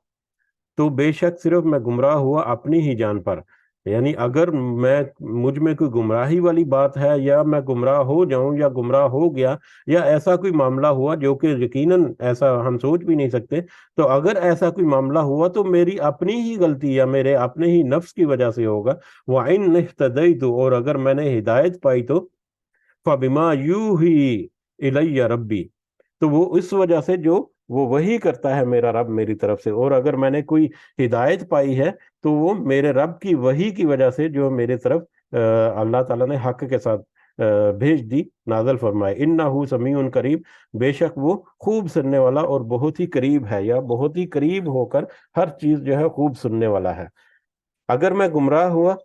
تو بے شک صرف میں گمراہ ہوا اپنی ہی جان پر، یعنی اگر مجھ میں کوئی گمراہی والی بات ہے، یا میں گمراہ ہو جاؤں یا گمراہ ہو گیا، یا ایسا کوئی معاملہ ہوا جو کہ یقیناً ایسا ہم سوچ بھی نہیں سکتے، تو اگر ایسا کوئی معاملہ ہوا تو میری اپنی ہی غلطی یا میرے اپنے ہی نفس کی وجہ سے ہوگا۔ وَإِنْ اهْتَدَيْتُ، اور اگر میں نے ہدایت پائی تو فَبِمَا يُوحِي إِلَيَّ رَبِّي، تو وہ اس وجہ سے جو وہ وہی کرتا ہے میرا رب میری طرف سے، اور اگر میں نے کوئی ہدایت پائی ہے تو وہ میرے رب کی وحی کی وجہ سے جو میرے طرف اللہ تعالیٰ نے حق کے ساتھ بھیج دی، نازل فرمائے۔ انہ سمیع قریب، بے شک وہ خوب سننے والا اور بہت ہی قریب ہے، یا بہت ہی قریب ہو کر ہر چیز جو ہے خوب سننے والا ہے۔ اگر میں گمراہ ہوا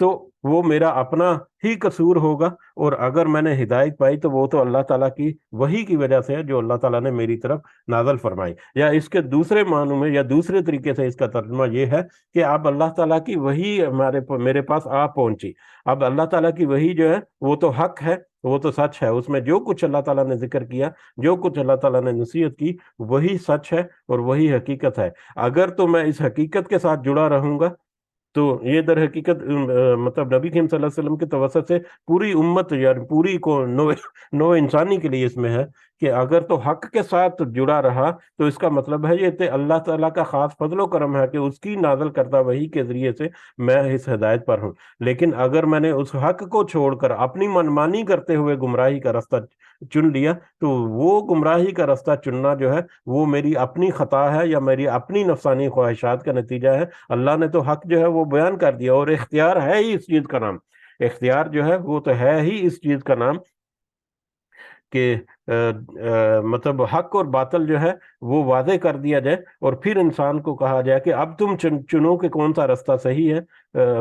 تو وہ میرا اپنا ہی قصور ہوگا، اور اگر میں نے ہدایت پائی تو وہ تو اللہ تعالیٰ کی وحی کی وجہ سے ہے جو اللہ تعالیٰ نے میری طرف نازل فرمائی۔ یا اس کے دوسرے معنوں میں یا دوسرے طریقے سے اس کا ترجمہ یہ ہے کہ اب اللہ تعالیٰ کی وحی میرے پاس آ پہنچی، اب اللہ تعالیٰ کی وحی جو ہے وہ تو حق ہے، وہ تو سچ ہے، اس میں جو کچھ اللہ تعالیٰ نے ذکر کیا، جو کچھ اللہ تعالیٰ نے نصیحت کی، وہی سچ ہے اور وہی حقیقت ہے۔ اگر تو میں اس حقیقت کے ساتھ جڑا رہوں گا تو یہ در حقیقت مطلب نبی کریم صلی اللہ علیہ وسلم کے توسط سے پوری امت یا پوری کو نو انسانی کے لیے اس میں ہے کہ اگر تو حق کے ساتھ جڑا رہا تو اس کا مطلب ہے یہ اللہ تعالیٰ کا خاص فضل و کرم ہے کہ اس کی نازل کردہ وحی کے ذریعے سے میں اس ہدایت پر ہوں۔ لیکن اگر میں نے اس حق کو چھوڑ کر اپنی منمانی کرتے ہوئے گمراہی کا رستہ چن لیا تو وہ گمراہی کا رستہ چننا جو ہے وہ میری اپنی خطا ہے یا میری اپنی نفسانی خواہشات کا نتیجہ ہے۔ اللہ نے تو حق جو ہے وہ بیان کر دیا، اور اختیار ہے ہی اس چیز کا نام، اختیار جو ہے وہ تو ہے ہی اس چیز کا نام کہ مطلب حق اور باطل جو ہے وہ واضح کر دیا جائے، اور پھر انسان کو کہا جائے کہ اب تم چنو کہ کون سا رستہ صحیح ہے،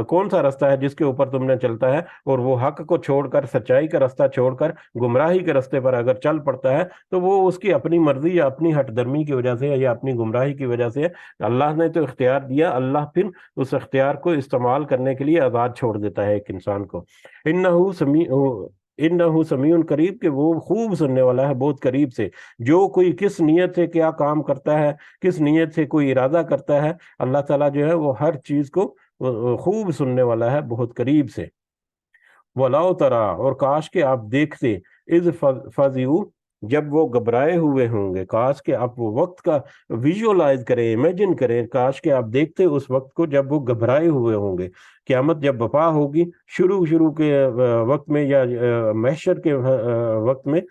کون سا رستہ ہے جس کے اوپر تم نے چلتا ہے، اور وہ حق کو چھوڑ کر، سچائی کا رستہ چھوڑ کر گمراہی کے رستے پر اگر چل پڑتا ہے تو وہ اس کی اپنی مرضی یا اپنی ہٹ درمی کی وجہ سے یا اپنی گمراہی کی وجہ سے ہے۔ اللہ نے تو اختیار دیا، اللہ پھر اس اختیار کو استعمال کرنے کے لیے آزاد چھوڑ دیتا ہے ایک انسان کو۔ انہو سمیع قریب، کہ وہ خوب سننے والا ہے بہت قریب سے، جو کوئی کس نیت سے کیا کام کرتا ہے، کس نیت سے کوئی ارادہ کرتا ہے، اللہ تعالیٰ جو ہے وہ ہر چیز کو خوب سننے والا ہے بہت قریب سے۔ وَلَوْ تَرَا، اور کاش کہ آپ دیکھتے، اذ فَزِعُوا، جب وہ گھبرائے ہوئے ہوں گے، کاش کہ آپ وہ وقت کا ویژولائز کریں، امیجن کریں، کاش کہ آپ دیکھتے اس وقت کو جب وہ گھبرائے ہوئے ہوں گے۔ قیامت جب بپا ہوگی شروع کے وقت میں، یا محشر کے وقت میں،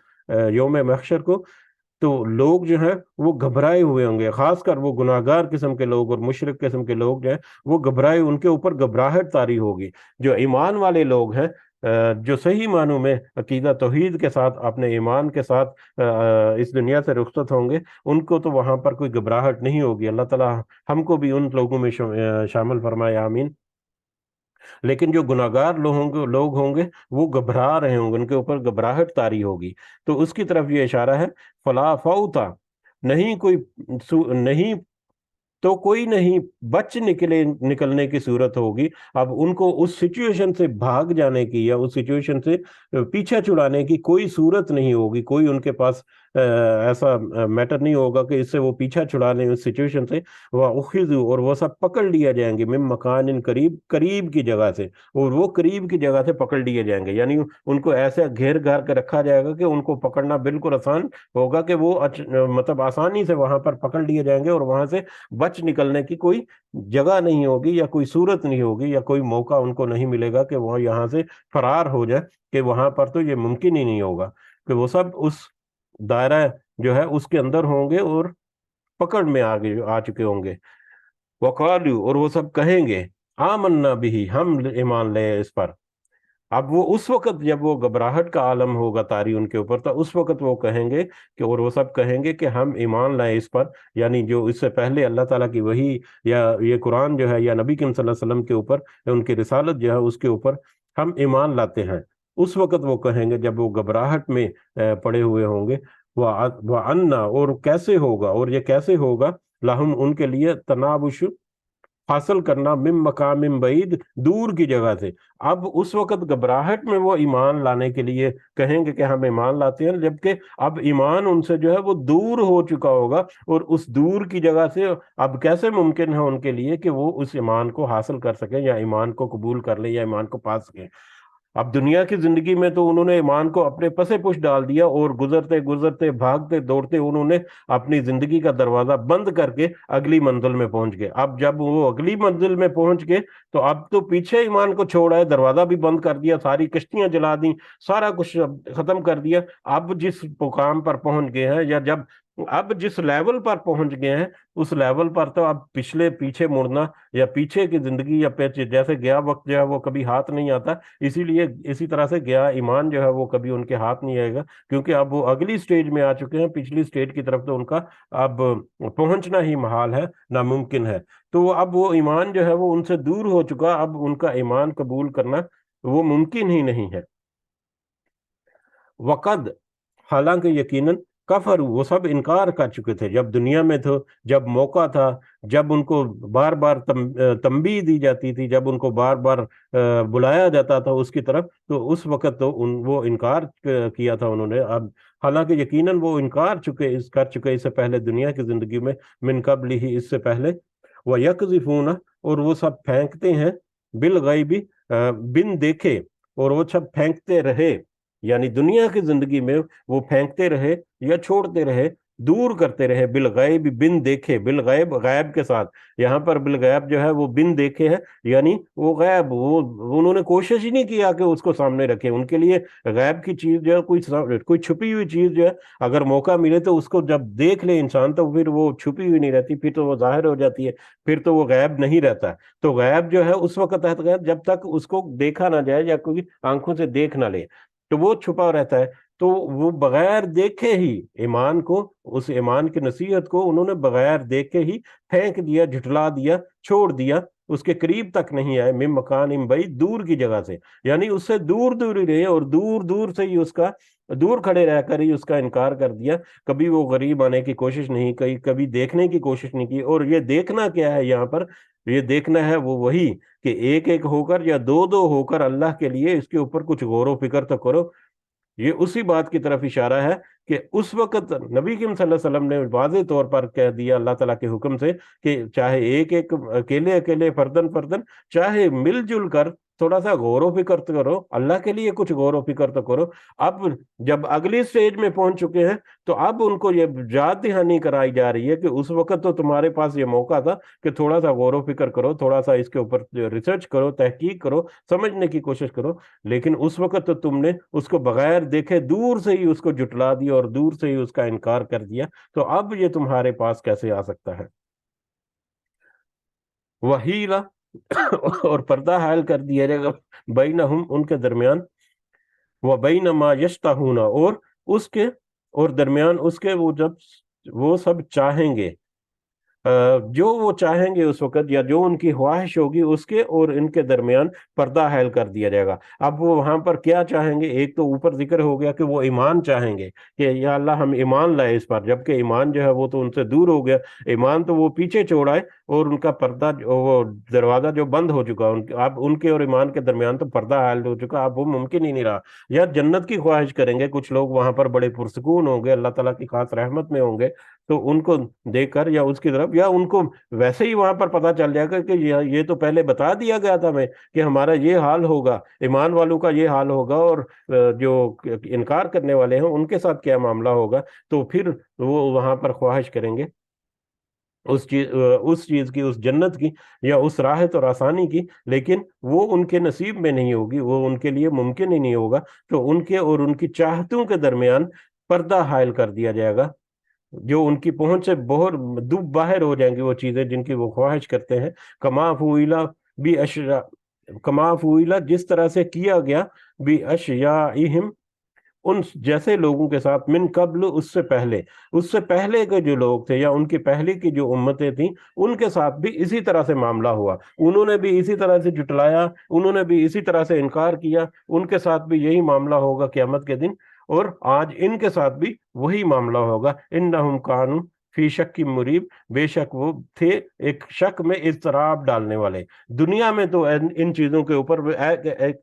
یوم محشر کو، تو لوگ جو ہیں وہ گھبرائے ہوئے ہوں گے، خاص کر وہ گناہگار قسم کے لوگ اور مشرک قسم کے لوگ جو ہیں وہ گھبرائے، ان کے اوپر گھبراہٹ طاری ہوگی۔ جو ایمان والے لوگ ہیں، جو صحیح معنوں میں عقیدہ توحید کے ساتھ، اپنے ایمان کے ساتھ اس دنیا سے رخصت ہوں گے، ان کو تو وہاں پر کوئی گھبراہٹ نہیں ہوگی۔ اللہ تعالیٰ ہم کو بھی ان لوگوں میں شامل فرمائے، آمین۔ لیکن جو گناہگار لوگ ہوں گے وہ گھبرا رہے ہوں گے، ان کے اوپر گھبراہٹ طاری ہوگی۔ تو اس کی طرف یہ اشارہ ہے، فلا فوتا، نہیں کوئی نہیں تو کوئی نہیں بچ نکلنے کی صورت ہوگی۔ اب ان کو اس سچویشن سے بھاگ جانے کی یا اس سچویشن سے پیچھا چھڑانے کی کوئی صورت نہیں ہوگی، کوئی ان کے پاس ایسا میٹر نہیں ہوگا کہ اس سے وہ پیچھا چھڑا لیں اس سچویشن سے۔ وَأُخِذُوا، اور وہ سب پکڑ لیا جائیں گے، من مکان قریب، قریب کی جگہ سے، اور وہ قریب کی جگہ سے پکڑ لیے جائیں گے، یعنی ان کو ایسے گھیر گھار کے رکھا جائے گا کہ ان کو پکڑنا بالکل آسان ہوگا، کہ وہ مطلب آسانی سے وہاں پر پکڑ لیے جائیں گے، اور وہاں سے بچ نکلنے کی کوئی جگہ نہیں ہوگی یا کوئی صورت نہیں ہوگی یا کوئی موقع ان کو نہیں ملے گا کہ وہ یہاں سے فرار ہو جائے، کہ وہاں پر تو یہ ممکن ہی نہیں ہوگا کہ وہ سب اس دائرہ جو ہے اس کے اندر ہوں گے اور پکڑ میں آ چکے ہوں گے۔ وقالو، اور وہ سب کہیں گے، آمنا بھی، ہم ایمان لے اس پر۔ اب وہ اس وقت جب وہ گھبراہٹ کا عالم ہوگا طاری ان کے اوپر، تو اس وقت وہ کہیں گے کہ، اور وہ سب کہیں گے کہ ہم ایمان لائیں اس پر، یعنی جو اس سے پہلے اللہ تعالیٰ کی وحی یا یہ قرآن جو ہے، یا نبی کریم صلی اللہ علیہ وسلم کے اوپر، یا ان کی رسالت جو ہے اس کے اوپر ہم ایمان لاتے ہیں۔ اس وقت وہ کہیں گے جب وہ گھبراہٹ میں پڑے ہوئے ہوں گے، وَأَنَّا، اور کیسے ہوگا، اور یہ کیسے ہوگا، لہم، ان کے لیے، تنابش، حاصل کرنا، من مقام بعید، دور کی جگہ سے۔ اب اس وقت گھبراہٹ میں وہ ایمان لانے کے لیے کہیں گے کہ ہم ایمان لاتے ہیں، جبکہ اب ایمان ان سے جو ہے وہ دور ہو چکا ہوگا، اور اس دور کی جگہ سے اب کیسے ممکن ہے ان کے لیے کہ وہ اس ایمان کو حاصل کر سکیں، یا ایمان کو قبول کر لیں، یا ایمان کو پا سکیں۔ اب دنیا کی زندگی میں تو انہوں نے ایمان کو اپنے پسے پش ڈال دیا، اور گزرتے بھاگتے دوڑتے انہوں نے اپنی زندگی کا دروازہ بند کر کے اگلی منزل میں پہنچ گئے۔ اب جب وہ اگلی منزل میں پہنچ گئے تو اب تو پیچھے ایمان کو چھوڑا ہے، دروازہ بھی بند کر دیا، ساری کشتیاں جلا دیں، سارا کچھ ختم کر دیا۔ اب جس مقام پر پہنچ گئے ہیں، یا اب جس لیول پر پہنچ گئے ہیں، اس لیول پر تو اب پیچھے مڑنا، یا پیچھے کی زندگی، یا جیسے گیا وقت جو ہے وہ کبھی ہاتھ نہیں آتا، اسی طرح سے گیا ایمان جو ہے وہ کبھی ان کے ہاتھ نہیں آئے گا، کیونکہ اب وہ اگلی سٹیج میں آ چکے ہیں، پچھلی سٹیج کی طرف تو ان کا اب پہنچنا ہی محال ہے، ناممکن ہے۔ تو اب وہ ایمان جو ہے وہ ان سے دور ہو چکا، اب ان کا ایمان قبول کرنا وہ ممکن ہی نہیں ہے۔ وقد، حالانکہ یقیناً، کفر، وہ سب انکار کر چکے تھے جب دنیا میں تھے، جب موقع تھا، جب ان کو بار بار تنبیہ دی جاتی تھی، جب ان کو بار بار بلایا جاتا تھا اس کی طرف، تو اس وقت تو وہ انکار کیا تھا انہوں نے۔ اب حالانکہ یقیناً وہ انکار کر چکے اس سے پہلے دنیا کی زندگی میں، من قبل ہی، اس سے پہلے، وَيَقْذِفُونَ، اور وہ سب پھینکتے ہیں، بالغیب، بن دیکھے، اور وہ سب پھینکتے رہے، یعنی دنیا کی زندگی میں وہ پھینکتے رہے یا چھوڑتے رہے، دور کرتے رہے، بالغیب، بن دیکھے، بالغیب، غیب کے ساتھ، یہاں پر بالغیب جو ہے وہ بن دیکھے ہے، یعنی وہ غیب، وہ انہوں نے کوشش ہی نہیں کیا کہ اس کو سامنے رکھے۔ ان کے لیے غیب کی چیز جو ہے، کوئی چھپی ہوئی چیز جو ہے، اگر موقع ملے تو اس کو جب دیکھ لے انسان تو پھر وہ چھپی ہوئی نہیں رہتی، پھر تو وہ ظاہر ہو جاتی ہے، پھر تو وہ غیب نہیں رہتا۔ تو غیب جو ہے اس وقت تحت غیب جب تک اس کو دیکھا نہ جائے یا کوئی آنکھوں سے دیکھ نہ لے، تو وہ چھپا رہتا ہے۔ تو وہ بغیر دیکھے ہی ایمان کو، اس ایمان کی نصیحت کو انہوں نے بغیر دیکھے ہی پھینک دیا، جھٹلا دیا، چھوڑ دیا، اس کے قریب تک نہیں آئے، من مکان بعید، دور کی جگہ سے، یعنی اس سے دور دور ہی رہے اور دور دور سے ہی اس کا، دور کھڑے رہ کر ہی اس کا انکار کر دیا۔ کبھی وہ غریب آنے کی کوشش نہیں کی، کبھی دیکھنے کی کوشش نہیں کی۔ اور یہ دیکھنا کیا ہے یہاں پر؟ یہ دیکھنا ہے وہ وہی کہ ایک ایک ہو کر یا دو دو ہو کر اللہ کے لیے اس کے اوپر کچھ غور و فکر تو کرو۔ یہ اسی بات کی طرف اشارہ ہے کہ اس وقت نبی کریم صلی اللہ علیہ وسلم نے واضح طور پر کہہ دیا اللہ تعالیٰ کے حکم سے کہ چاہے ایک ایک اکیلے اکیلے فردن فردن، چاہے مل جل کر تھوڑا سا غور و فکر تو کرو، اللہ کے لیے کچھ غور و فکر تو کرو۔ اب جب اگلی سٹیج میں پہنچ چکے ہیں تو اب ان کو یہ یاد دہانی کرائی جا رہی ہے کہ اس وقت تو تمہارے پاس یہ موقع تھا کہ تھوڑا سا غور و فکر کرو، تھوڑا سا اس کے اوپر ریسرچ کرو، تحقیق کرو، سمجھنے کی کوشش کرو، لیکن اس وقت تو تم نے اس کو بغیر دیکھے دور سے ہی اس کو جھٹلا دیا اور دور سے ہی اس کا انکار کر دیا، تو اب یہ تمہارے پاس کیسے آ سکتا ہے؟ وحیلا اور پردہ حائل کر دیا جائے گا بینہم، ان کے درمیان، وبین ما یشتہون، اور اس کے، اور درمیان اس کے وہ جب وہ سب چاہیں گے، جو وہ چاہیں گے اس وقت، یا جو ان کی خواہش ہوگی اس کے اور ان کے درمیان پردہ حائل کر دیا جائے گا۔ اب وہ وہاں پر کیا چاہیں گے؟ ایک تو اوپر ذکر ہو گیا کہ وہ ایمان چاہیں گے کہ یا اللہ ہم ایمان لائے اس پر، جبکہ ایمان جو ہے وہ تو ان سے دور ہو گیا، ایمان تو وہ پیچھے چھوڑائے اور ان کا پردہ وہ دروازہ جو بند ہو چکا، اب ان کے اور ایمان کے درمیان تو پردہ حائل ہو چکا، اب وہ ممکن ہی نہیں رہا۔ یا جنت کی خواہش کریں گے کچھ لوگ، وہاں پر بڑے پرسکون ہوں گے، اللہ تعالیٰ کی خاص رحمت میں ہوں گے، تو ان کو دیکھ کر یا اس کی طرف، یا ان کو ویسے ہی وہاں پر پتا چل جائے گا کہ یہ تو پہلے بتا دیا گیا تھا ہمیں کہ ہمارا یہ حال ہوگا، ایمان والوں کا یہ حال ہوگا، اور جو انکار کرنے والے ہیں ان کے ساتھ کیا معاملہ ہوگا، تو پھر وہ وہاں پر خواہش کریں گے اس چیز کی، اس جنت کی، یا اس راحت اور آسانی کی، لیکن وہ ان کے نصیب میں نہیں ہوگی، وہ ان کے لیے ممکن ہی نہیں ہوگا، تو ان کے اور ان کی چاہتوں کے درمیان پردہ حائل کر دیا جائے گا، جو ان کی پہنچ سے بہت دور باہر ہو جائیں گی وہ چیزیں جن کی وہ خواہش کرتے ہیں۔ کما فوئلا بھی اشرا کما فوئلا، جس طرح سے کیا گیا، بھی اشیاءہم، ان جیسے لوگوں کے ساتھ، من قبل، اس سے پہلے کے جو لوگ تھے یا ان کی پہلے کی جو امتیں تھیں ان کے ساتھ بھی اسی طرح سے معاملہ ہوا، انہوں نے بھی اسی طرح سے جھٹلایا، انہوں نے بھی اسی طرح سے انکار کیا، ان کے ساتھ بھی یہی معاملہ ہوگا قیامت کے دن، اور آج ان کے ساتھ بھی وہی معاملہ ہوگا۔ انہم کانوا فی شک مریب، بے شک وہ تھے ایک شک میں اضطراب ڈالنے والے، دنیا میں تو ان چیزوں کے اوپر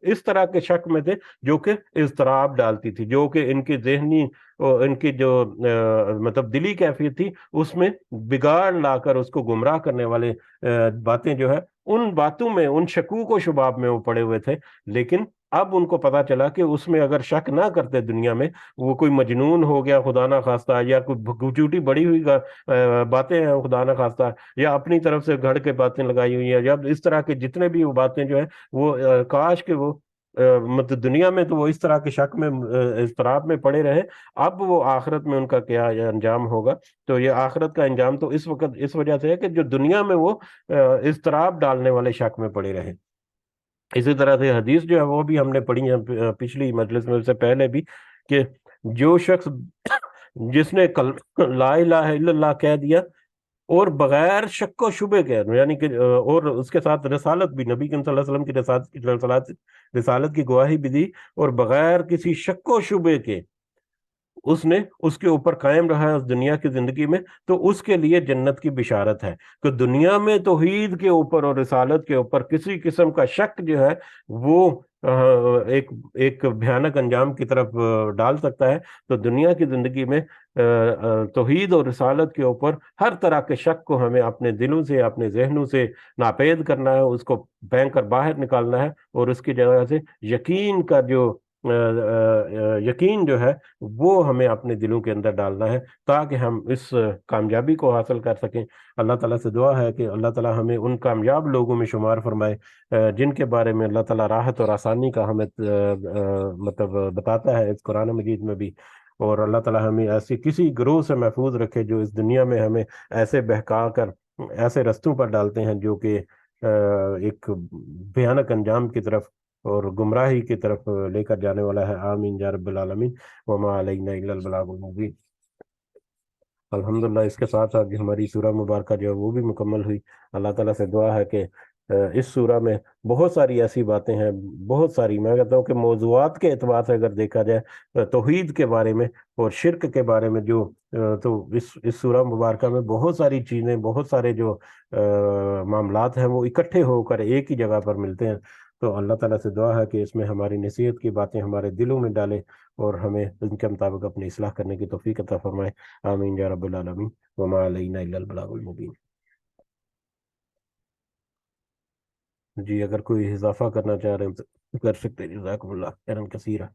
اس طرح کے شک میں تھے جو کہ اضطراب ڈالتی تھی، جو کہ ان کی ذہنی اور ان کی جو مطلب دلی کیفیت تھی اس میں بگاڑ لا کر اس کو گمراہ کرنے والے باتیں جو ہے، ان باتوں میں، ان شکوک و شباب میں وہ پڑے ہوئے تھے۔ لیکن اب ان کو پتا چلا کہ اس میں اگر شک نہ کرتے دنیا میں، وہ کوئی مجنون ہو گیا خدا نہ خواستہ، یا کوئی جھوٹی بڑی ہوئی باتیں ہیں خدا نہ خواستہ، یا اپنی طرف سے گھڑ کے باتیں لگائی ہوئی ہیں، یا اس طرح کے جتنے بھی وہ باتیں جو ہیں وہ کاش کہ وہ مطلب دنیا میں تو وہ اس طرح کے شک میں، اضطراب میں پڑے رہے، اب وہ آخرت میں ان کا کیا انجام ہوگا؟ تو یہ آخرت کا انجام تو اس وقت اس وجہ سے ہے کہ جو دنیا میں وہ اضطراب ڈالنے والے شک میں پڑے رہے۔ اسی طرح سے حدیث جو ہے وہ بھی ہم نے پڑھی ہے پچھلی مجلس میں، سے پہلے بھی، کہ جو شخص جس نے لا الہ الا اللہ کہہ دیا اور بغیر شک و شبے کے، یعنی کہ اور اس کے ساتھ رسالت بھی، نبی کریم صلی اللہ علیہ وسلم کی رسالت کی گواہی بھی دی، اور بغیر کسی شک و شبے کے اس نے اس کے اوپر قائم رہا ہے اس دنیا کی زندگی میں، تو اس کے لیے جنت کی بشارت ہے کہ دنیا میں توحید کے اوپر اور رسالت کے اوپر کسی قسم کا شک جو ہے وہ ایک بھیانک انجام کی طرف ڈال سکتا ہے۔ تو دنیا کی زندگی میں توحید اور رسالت کے اوپر ہر طرح کے شک کو ہمیں اپنے دلوں سے، اپنے ذہنوں سے ناپید کرنا ہے، اس کو پھینک کر باہر نکالنا ہے، اور اس کی جگہ سے یقین کا جو یقین جو ہے وہ ہمیں اپنے دلوں کے اندر ڈالنا ہے، تاکہ ہم اس کامیابی کو حاصل کر سکیں۔ اللہ تعالیٰ سے دعا ہے کہ اللہ تعالیٰ ہمیں ان کامیاب لوگوں میں شمار فرمائے جن کے بارے میں اللہ تعالیٰ راحت اور آسانی کا ہمیں مطلب بتاتا ہے اس قرآن مجید میں بھی، اور اللہ تعالیٰ ہمیں ایسی کسی گروہ سے محفوظ رکھے جو اس دنیا میں ہمیں ایسے بہکا کر ایسے رستوں پر ڈالتے ہیں جو کہ ایک بھیانک انجام کی طرف اور گمراہی کی طرف لے کر جانے والا ہے۔ آمین یا رب العالمین۔ وما علینا الا البلاغ المبین۔ الحمدللہ اس کے ساتھ ساتھ جو ہماری سورہ مبارکہ جو ہے وہ بھی مکمل ہوئی۔ اللہ تعالیٰ سے دعا ہے کہ اس سورہ میں بہت ساری ایسی باتیں ہیں، بہت ساری، میں کہتا ہوں کہ موضوعات کے اعتبار سے اگر دیکھا جائے توحید کے بارے میں اور شرک کے بارے میں جو تو اس سورہ مبارکہ میں بہت ساری چیزیں، بہت سارے جو معاملات ہیں وہ اکٹھے ہو کر ایک ہی جگہ پر ملتے ہیں۔ تو اللہ تعالیٰ سے دعا ہے کہ اس میں ہماری نصیحت کی باتیں ہمارے دلوں میں ڈالے اور ہمیں ان کے مطابق اپنی اصلاح کرنے کی توفیق عطا فرمائے۔ آمین یا رب العالمین۔ وما علینا الا البلاغ المبین۔ جی اگر کوئی اضافہ کرنا چاہ رہے ہیں تو کر سکتے ہیں۔ جزاکم اللہ خیرا کثیرا۔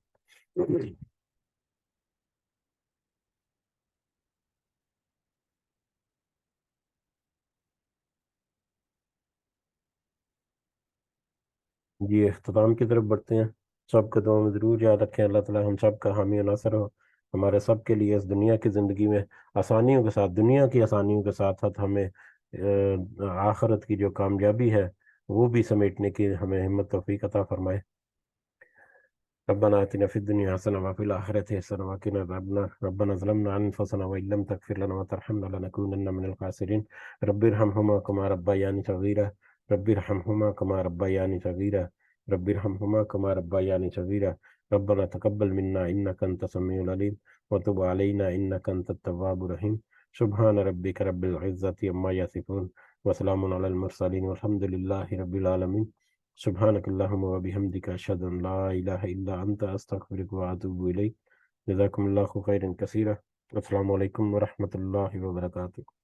جی اختتام کی طرف بڑھتے ہیں۔ سب کو دعا میں ضرور یاد رکھیں۔ اللہ تعالیٰ ہم سب کا حامی و ناصر ہو، ہمارے سب کے لیے اس دنیا کی زندگی میں آسانیوں کے ساتھ، دنیا کی آسانیوں کے ساتھ ساتھ ہمیں آخرت کی جو کامیابی ہے وہ بھی سمیٹنے کی ہمیں ہمت توفیق عطا فرمائے۔ ربنا آتنا في الدنيا حسنة وفي الآخرة حسنة وقنا عذاب النار ربنا ظلمنا أنفسنا وإن لم تغفر لنا وترحمنا لنكونن من الخاسرين رب ارحمهما كما ربياني صغيرا رب ارحمهما كما ربياني صغيرا رب ارحمهما كما ربياني صغيرا ربنا تقبل منا إنك أنت السميع العليم وتب علينا إنك أنت التواب الرحيم سبحان ربك رب العزة عما يصفون وسلام على المرسلين والحمد لله رب العالمين سبحانك اللهم وبحمدك أشهد أن لا إله إلا أنت أستغفرك وأتوب إليك جزاكم الله خيرا كثيرا السلام عليكم ورحمة الله وبركاته۔